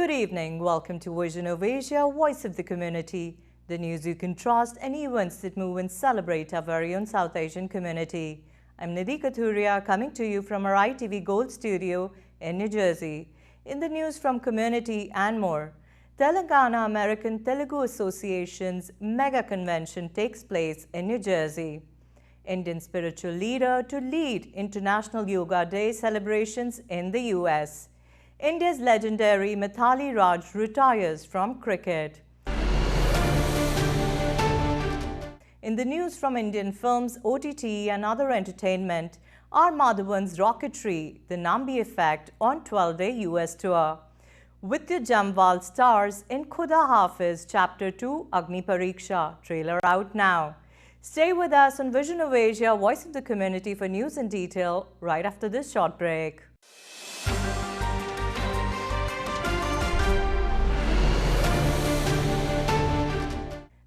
Good evening. Welcome to Vision of Asia, Voice of the Community. The news you can trust and events that move and celebrate our very own South Asian community. I'm Nidhi Kathuria coming to you from our ITV Gold studio in New Jersey. In the news from community and more, Telangana American Telugu Association's mega convention takes place in New Jersey. Indian spiritual leader to lead International Yoga Day celebrations in the US. India's legendary Mithali Raj retires from cricket. In the news from Indian films, OTT and other entertainment, R. Madhavan's Rocketry, The Nambi Effect on 12-day US tour. Vidya Jamwal stars in Kuda Hafiz Chapter 2 Agni Pariksha, trailer out now. Stay with us on Vision of Asia, Voice of the Community for news in detail right after this short break.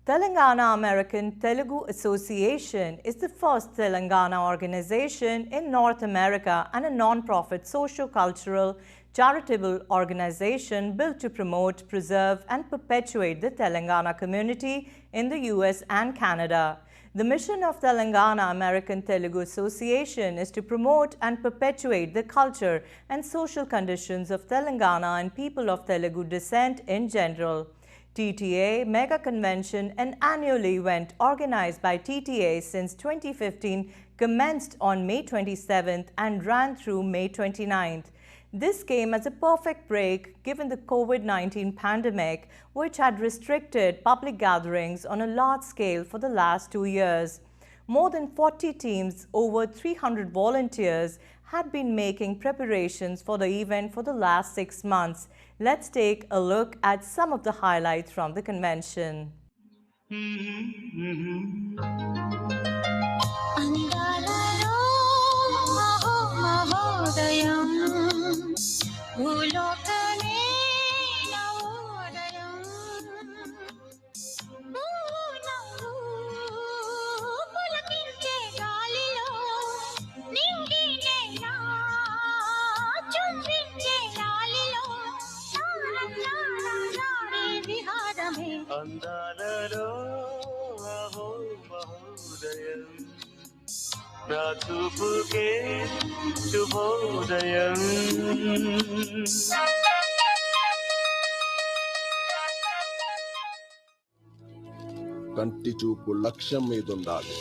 Telangana American Telugu Association is the first Telangana organization in North America and a non-profit socio-cultural charitable organization built to promote, preserve and perpetuate the Telangana community in the US and Canada. The mission of Telangana American Telugu Association is to promote and perpetuate the culture and social conditions of Telangana and people of Telugu descent in general. TTA Mega Convention, an annual event organized by TTA since 2015, commenced on May 27th and ran through May 29th. This came as a perfect break given the COVID-19 pandemic, which had restricted public gatherings on a large scale for the last 2 years. More than 40 teams, over 300 volunteers had been making preparations for the event for the last 6 months. Let's take a look at some of the highlights from the convention. అందాలలో అహో మహోదయం నా చూపుకే శుభోదయం కంటి చూపు లక్ష్యం మీద ఉండాలి.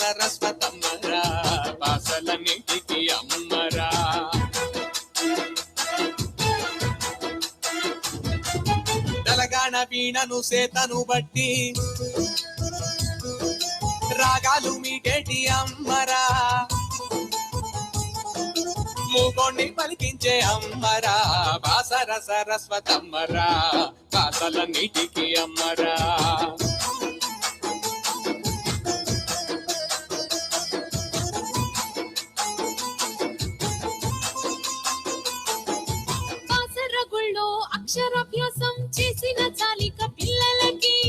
సరస్వతమ్మరా పాసలన్నింటికి అమ్మరా తెలంగాణ వీణను సేతను బట్టి రాగాలు మీటేటి అమ్మరా మూగోణ్ణి పలికించే అమ్మరా బాసర సరస్వతమ్మరా పాసలన్నింటికి అమ్మరా అక్షరాభ్యాసం చేసిన చాలిక పిల్లలకి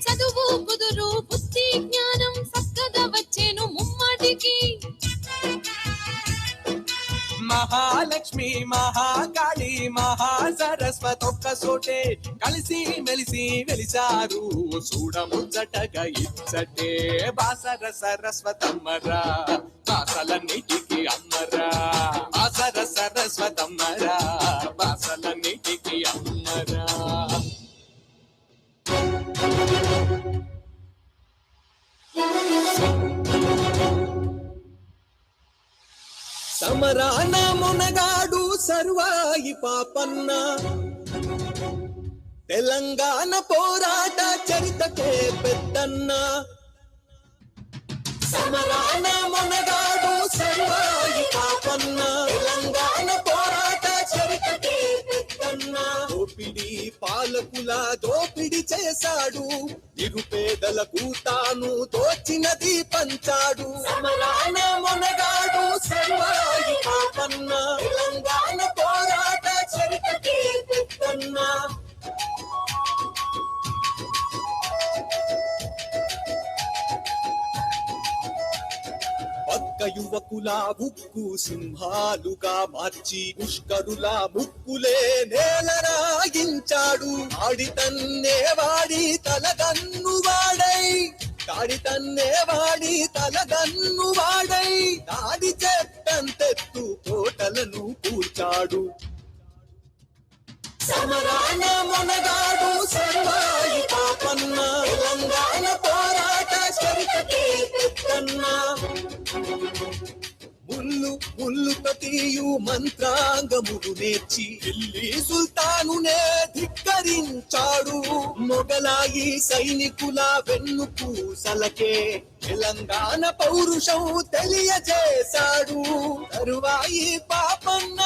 చదువు కుదురు బుద్ధి జ్ఞానం చక్కగా వచ్చేను ముమ్మాటికి. మహాలక్ష్మి మహాకాళి మహాసరస్వతి ఒక్క సోటే కలిసి మెలిసి వెలిసారు చూడముచ్చటగా ఇచ్చటే బాసర సరస్వతమ్మరా బాసలన్నిటికి అమ్మరా బాసర సరస్వతమ్మరా బాసలన్నిటికి అమ్మరా. సమరాన మునగాడు సర్వాయి పాపన్న తెలంగాణ పోరాట చరితకే పెద్దన్న. సమరాన మునగాడు సర్వాయి పాపన్న తెలంగాణ పోరాట చరితకే పెద్దన్న. దోపిడి పాలకుల దోపిడి చేశాడు, నిరుపేదలకు తాను దోచినది పంచాడు. సమరాన మునగాడు సర్వాయి పాపన్న తెలంగాణ పోరాట చరితకే పెద్దన్న. యువకుల ఉక్కు సింహాలుగా మార్చి పుష్కరుల ముక్కులే నేలరాగించాడు. ఆడి తన్నే వాడి తలదన్ను వాడై, కాడి తన్నే వాడి తలదన్ను వాడై, దాడి చెట్టంతెత్తు కోటలను కూర్చాడు. సమరాన మొనగాడు సర్వాయి పాపన్న, తెలంగాణ పోరాట చరితకి పెద్దన్న. ముల్లుతో తీయు మంత్రాంగములు నేర్చి ఢిల్లీ సుల్తానునే ధిక్కరించాడు. మొగలాయి సైనికుల వెన్నుకు సలకే తెలంగాణ పౌరుషం తెలియజేశాడు. తరువాయి పాపన్న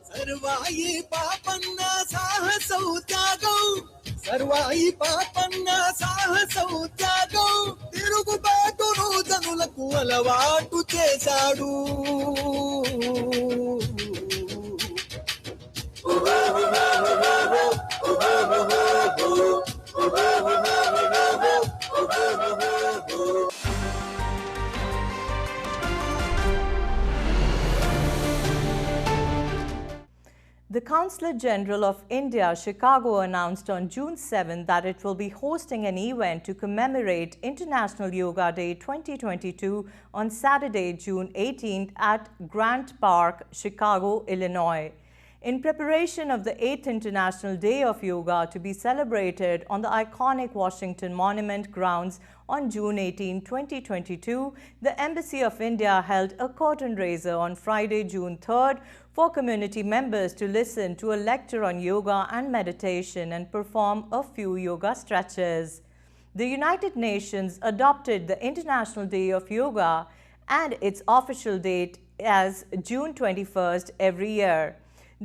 సర్వాయి పాపన్న సాహసం త్యాగం, సర్వాయి పాపన్న సాహసం త్యాగం, తిరుగుబాటును జనులకు అలవాటు చేశాడు. The Consulate General of India, Chicago, announced on June 7 that it will be hosting an event to commemorate International Yoga Day 2022 on Saturday, June 18th at Grant Park, Chicago, Illinois. In preparation of the 8th International Day of Yoga to be celebrated on the iconic Washington Monument grounds on June 18, 2022, the Embassy of India held a curtain raiser on Friday, June 3rd for community members to listen to a lecture on yoga and meditation and perform a few yoga stretches. The United Nations adopted the International Day of Yoga and its official date as June 21st every year.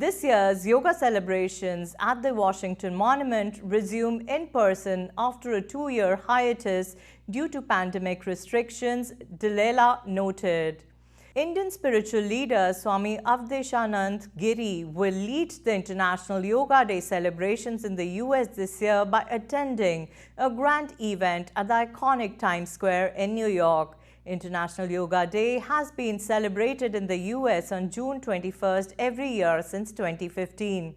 This year's yoga celebrations at the Washington Monument resume in person after a 2-year hiatus due to pandemic restrictions, Dilela noted. Indian spiritual leader Swami Avdeshanand Giri will lead the International Yoga Day celebrations in the US this year by attending a grand event at the iconic Times Square in New York. International Yoga Day has been celebrated in the US on June 21st every year since 2015.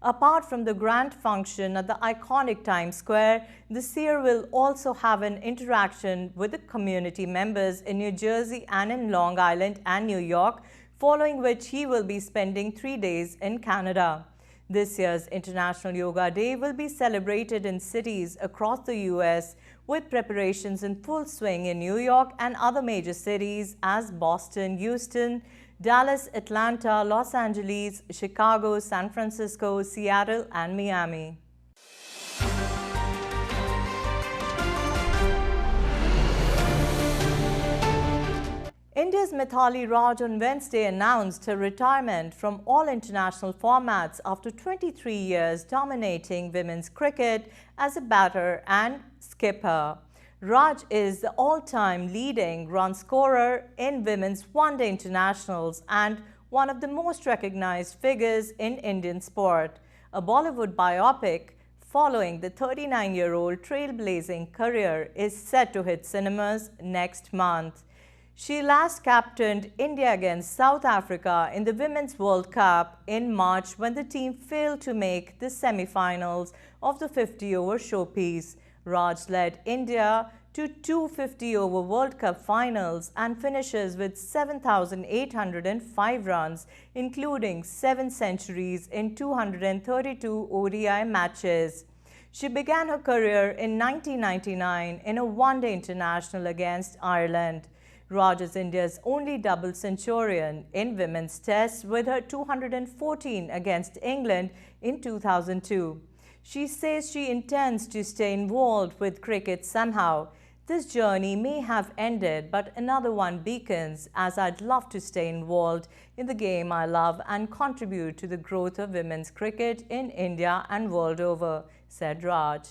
Apart from the grand function at the iconic Times Square, this year will also have an interaction with the community members in New Jersey and in Long Island and New York, following which he will be spending 3 days in Canada. This year's International Yoga Day will be celebrated in cities across the US, with preparations in full swing in New York and other major cities as Boston, Houston, Dallas, Atlanta, Los Angeles, Chicago, San Francisco, Seattle, and Miami. India's Mithali Raj on Wednesday announced her retirement from all international formats after 23 years dominating women's cricket as a batter and skipper. Raj is the all-time leading run scorer in women's one-day internationals and one of the most recognized figures in Indian sport. A Bollywood biopic following the 39-year-old trailblazing career is set to hit cinemas next month. She last captained India against South Africa in the Women's World Cup in March when the team failed to make the semi-finals of the 50-over showpiece. Raj led India to 2 50-over World Cup finals and finishes with 7,805 runs, including 7 centuries in 232 ODI matches. She began her career in 1999 in a one-day international against Ireland. Raj is India's only double centurion in women's tests with her 214 against England in 2002. She says she intends to stay involved with cricket somehow. This journey may have ended, but another one beacons, as I'd love to stay involved in the game I love and contribute to the growth of women's cricket in India and world over, said Raj.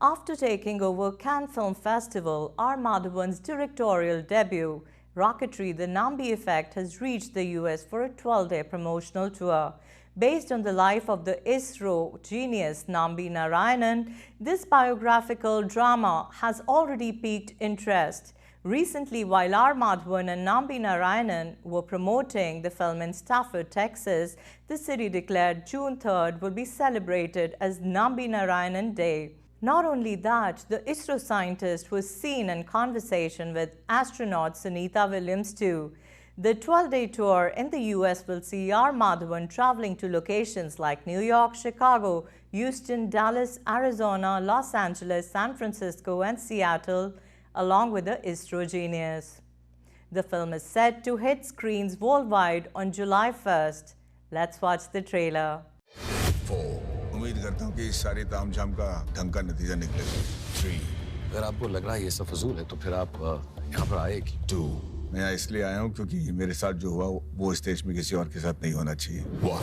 After taking over Cannes Film Festival, R. Madhavan's directorial debut, Rocketry, the Nambi Effect, has reached the US for a 12-day promotional tour. Based on the life of the ISRO genius Nambi Narayanan, this biographical drama has already piqued interest. Recently, while R. Madhavan and Nambi Narayanan were promoting the film in Stafford, Texas, the city declared June 3rd would be celebrated as Nambi Narayanan Day. Not only that, the ISRO scientist was seen in conversation with astronaut Sunita Williams too. The 12-day tour in the US will see R. Madhavan traveling to locations like New York, Chicago, Houston, Dallas, Arizona, Los Angeles, San Francisco, and Seattle, along with the ISRO genius. The film is set to hit screens worldwide on July 1st. Let's watch the trailer. 4 उम्मीद करता हूँ कि इस सारे तामझाम का ढंग का नतीजा निकलेगा। 3 अगर आपको लग रहा है ये सब फजूल है तो फिर आप यहाँ पर आए कि 2 मैं यहाँ इसलिए आया हूँ क्योंकि मेरे साथ जो हुआ वो इस देश में किसी और के साथ नहीं होना चाहिए। 1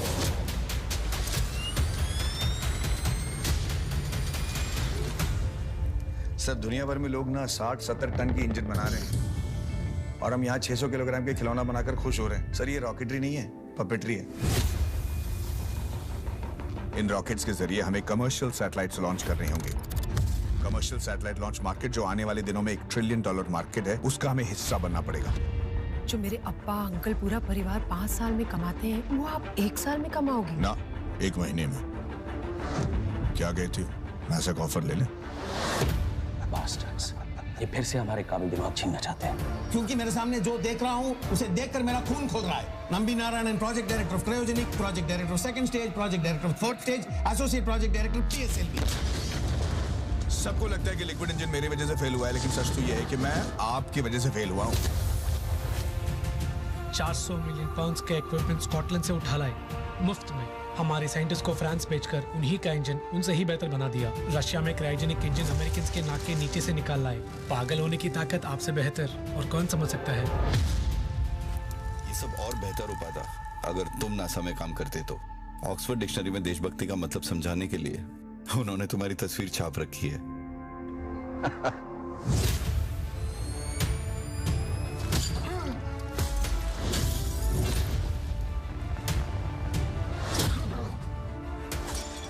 सर दुनिया भर में लोग ना 60-70 टन की इंजन बना रहे हैं और हम यहाँ 600 किलोग्राम के खिलौना बनाकर खुश हो रहे हैं। सर ये रॉकेटरी नहीं है, पपेटरी है। इन रॉकेट्स के जरिए हमें कमर्शियल सैटेलाइट्स लॉन्च करने होंगे। कमर्शियल सैटेलाइट लॉन्च मार्केट जो आने वाले दिनों में $1 ट्रिलियन मार्केट है, उसका हमें हिस्सा बनना पड़ेगा। जो मेरे अब्बा अंकल पूरा परिवार 5 साल में कमाते हैं, वो आप 1 साल में कमाओगे? ना, 1 महीने में। क्या कहती हो? नासा का ऑफर ले लें? बास्टर्ड्स, ये फिर से हमारे काबिल दिमाग छीनना चाहते हैं। क्योंकि मेरे सामने जो देख रहा हूँ उसे देखकर मेरा खून खोल रहा है। Nambi Narayanan, project director of cryogenic, project director of second stage, project director of fourth stage, associate project director PSLV। सबको लगता है कि लिक्विड इंजन मेरी वजह से फेल हुआ है, लेकिन सच तो यह है कि मैं आपकी वजह से फेल हुआ हूँ। 400 मिलियन पाउंड्स का इक्विपमेंट स्कॉटलैंड से उठा लाए मुफ्त में। हमारे साइंटिस्ट को फ्रांस भेजकर उन्हीं का इंजन उनसे ही बेहतर बना दिया। रशिया में क्रायोजेनिक इंजन अमेरिकन के नाक के नीचे से निकाल लाए। पागल होने की ताकत आपसे बेहतर और कौन समझ सकता है? ये सब और बेहतर हो पाता अगर तुम नासा में काम करते तो। ऑक्सफोर्ड डिक्शनरी में देशभक्ति का मतलब समझाने के लिए उन्होंने तुम्हारी तस्वीर छाप रखी है।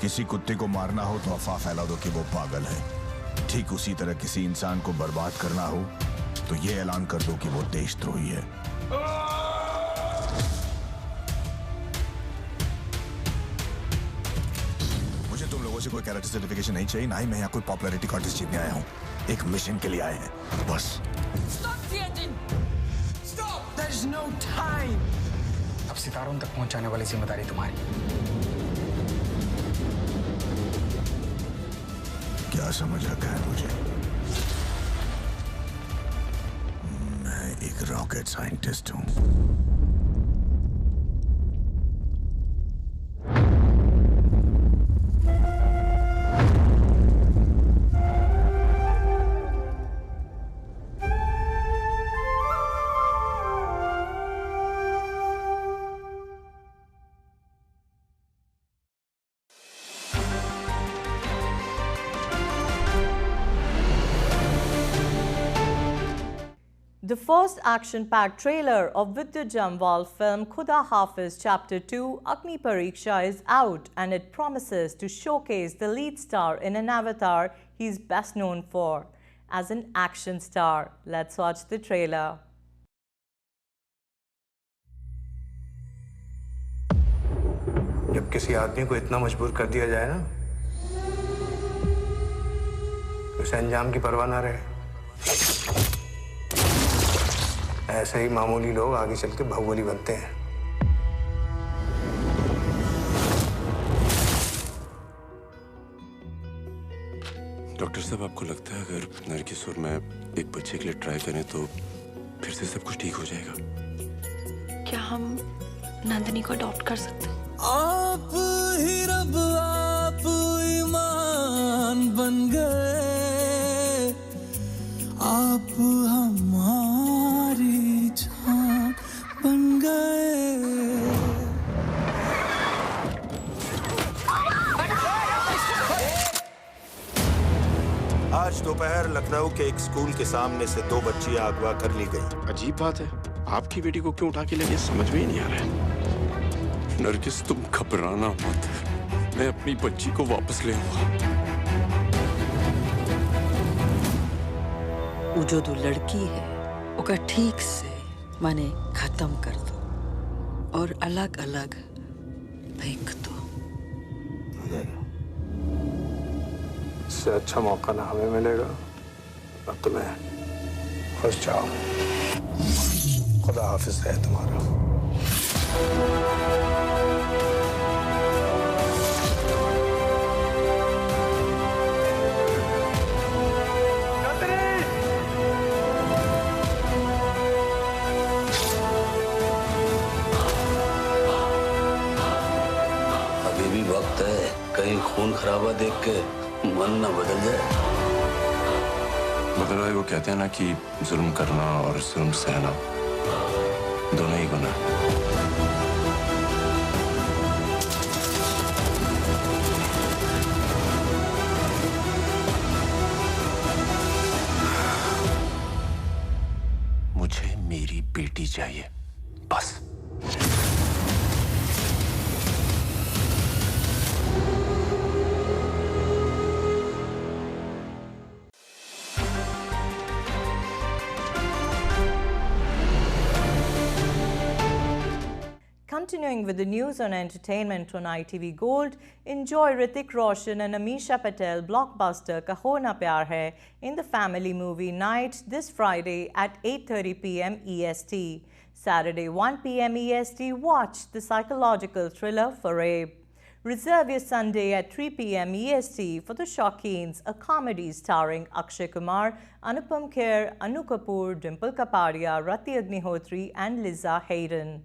किसी कुत्ते को मारना हो तो अफवाह फैला दो कि वो पागल है। ठीक उसी तरह किसी इंसान को बर्बाद करना हो तो ये ऐलान कर दो कि वो देशद्रोही है। मुझे तुम लोगों से कोई कैरेक्टर सर्टिफिकेशन नहीं चाहिए, ना ही मैं यहाँ कोई पॉपुलैरिटी कॉन्टेस्ट जीतने आया हूँ। एक मिशन के लिए आए हैं बस। अब सितारों तक पहुंचाने वाली जिम्मेदारी तुम्हारी। क्या समझ रखा है मुझे? मैं एक रॉकेट साइंटिस्ट हूँ। The first action-packed trailer of Vidyut Jamwal film Kuda Hafiz Chapter 2 Agni Pariksha is out, and it promises to showcase the lead star in an avatar he's best known for as an action star. Let's watch the trailer. जब किसी आदमी को इतना मजबूर कर दिया जाए ना, तो उसे अंजाम की परवाह ना रहे। ऐसे ही मामूली लोग आगे चल के बाहुबली बनते हैं। डॉक्टर साहब, आपको लगता है अगर नरगिस और मैं एक बच्चे के लिए ट्राई करें तो फिर से सब कुछ ठीक हो जाएगा? क्या हम नंदिनी को अडॉप्ट कर सकते हैं? आप ही रब आप ईमान बन गए, आप हमारी जान बन गए। आज आज दोपहर लखनऊ के एक स्कूल के सामने से 2 बच्चियां अगवा कर ली गई। अजीब बात है, आपकी बेटी को क्यों उठा के ले गए समझ में ही नहीं आ रहा है। नरगिस तुम घबराना मत, मैं अपनी बच्ची को वापस ले आऊंगा। वो जो दो लड़की है ओका ठीक से माने खत्म कर दो और अलग अलग फेंक दो। इससे अच्छा मौका ना हमें मिलेगा अब तुम्हें खुश जाओ। खुदा हाफिज है तुम्हारा। अभी भी वक्त है, कहीं खून खराबा देख के मन ना बदल जाए। बदल भाई, वो कहते हैं ना कि जुल्म करना और जुल्म सहना दोनों ही गुनाह है। मुझे मेरी बेटी चाहिए बस। Continuing with the news on entertainment on ITV Gold, enjoy Hrithik Roshan and Amisha Patel blockbuster Kaho Na Pyar Hai in the family movie night this Friday at 8:30 p.m. EST. Saturday 1 p.m. EST, watch the psychological thriller Farabe. Reserve your Sunday at 3 p.m. EST for The Shaukeens, a comedy starring Akshay Kumar, Anupam Kher, Anu Kapoor, Dimple Kapadia, Rati Agnihotri and Liza Hayden.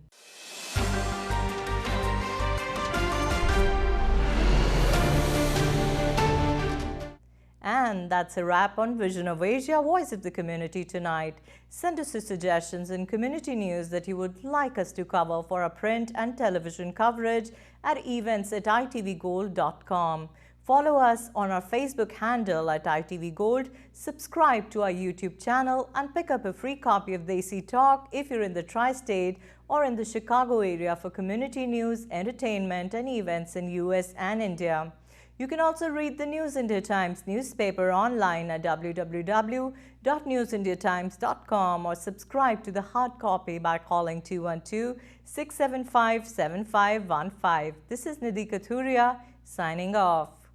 And that's a wrap on Vision of Asia, Voice of the Community tonight. Send us your suggestions and community news that you would like us to cover for our print and television coverage at events@itvgold.com. Follow us on our Facebook handle at ITVGold, subscribe to our YouTube channel and pick up a free copy of Desi Talk if you're in the Tri-State or in the Chicago area for community news, entertainment and events in US and India. You can also read the News India Times newspaper online at www.newsindiatimes.com or subscribe to the hard copy by calling 212-675-7515. This is Nidhi Kathuria signing off.